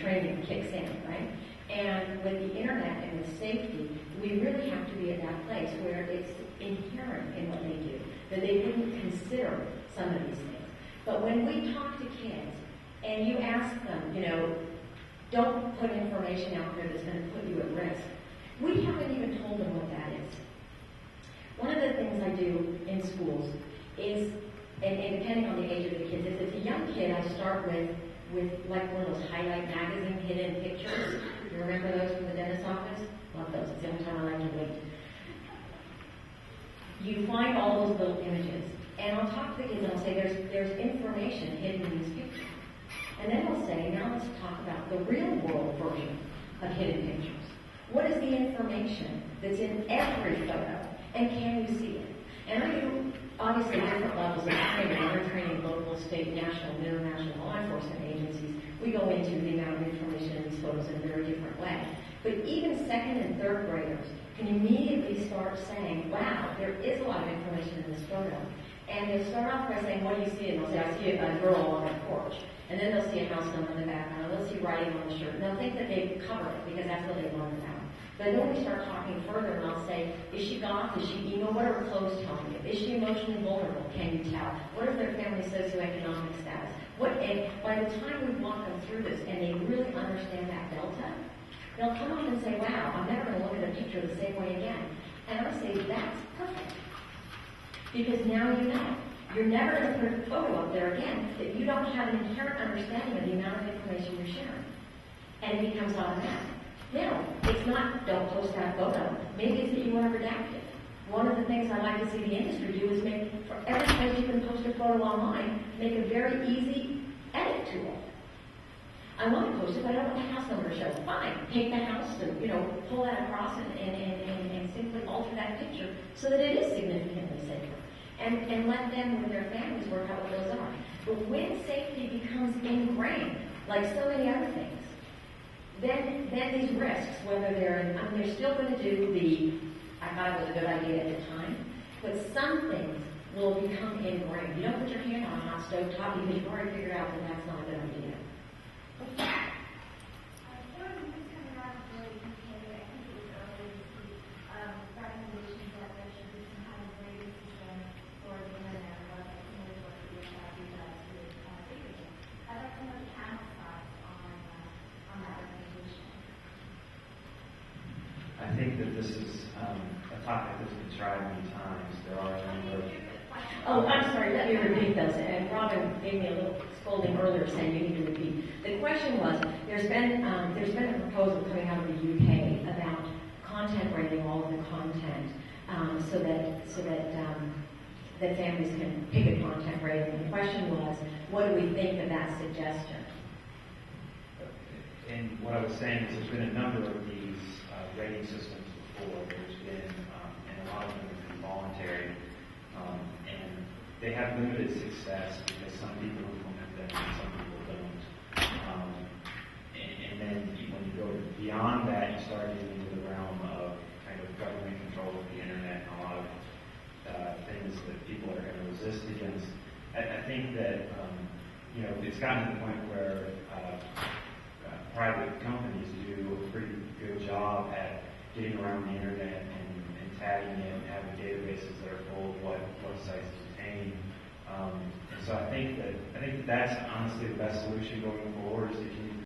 training kicks in, right? And with the internet and with safety, we really have to be at that place where it's inherent in what they do, that they wouldn't consider some of these things. But when we talk to kids and you ask them, you know, don't put information out there that's going to put you at risk, we haven't even told them what that is. One of the things I do in schools is, and depending on the age of the kids, if it's a young kid, I start with like one of those highlight magazine hidden pictures. You remember those from the dentist's office? Love those. It's the only time I like to wait. You find all those little images, and I'll talk to the kids and I'll say there's information hidden in these pictures. And then I'll say, now let's talk about the real world version of hidden pictures. What is the information that's in every photo, and can you see it? And I do obviously different levels of training. We're training local, state, national, and international law enforcement agencies. We go into the amount of information in these photos in a very different way. But even second and third graders can immediately start saying, wow, there is a lot of information in this photo. And they'll start off by saying, what do you see? And they'll say, I see a girl on a porch. And then they'll see a house number in the background. And they'll see writing on the shirt. And they'll think that they've covered it because that's what they learned about. But then we start talking further, and I'll say, is she goth? Is she emo? What are her clothes telling you? Is she emotionally vulnerable? Can you tell? What is their family socioeconomic status? And by the time we walk them through this and they really understand that delta, they'll come up and say, wow, I'm never going to look at a picture the same way again. And I say, that's perfect. Because now you know. You're never going to put a photo up there again if you don't have an inherent understanding of the amount of information you're sharing. And it becomes automatic. Now, it's not, don't post that photo. Maybe it's that you want to redact it. One of the things I like to see the industry do is make, for every time you can post a photo online, make a very easy edit tool. I want to post it, but I don't want the house number to show. Fine, take the house and, pull that across and simply alter that picture so that it is significantly safer. And let them, with their families, work out what those are. But when safety becomes ingrained, like so many other things, then these risks, whether they're still going to do the, I thought it was a good idea at the time, but some things will become ingrained. You don't put your hand on a hot stove top because you've already figured out that that's not a good idea. I think that this is a topic that's been tried many times. There are a number of... Oh, I'm sorry, let me repeat those. And Robin gave me a little scolding earlier saying you need to repeat. The question was, there's been a proposal coming out of the UK about content rating all of the content so that families can pick a content rating. The question was, what do we think of that suggestion? And what I was saying is there's been a number of these rating systems before. There's been, and a lot of them have been voluntary, and they have limited success because some people implement them and some people don't. And then when you go beyond that, you start getting into the realm of kind of government control of the internet and a lot of things that people are going to resist against. I think that it's gotten to the point where private companies do a pretty good job at getting around the internet and tagging it and having databases that are full of what websites contain. And so I think that that's honestly the best solution going forward is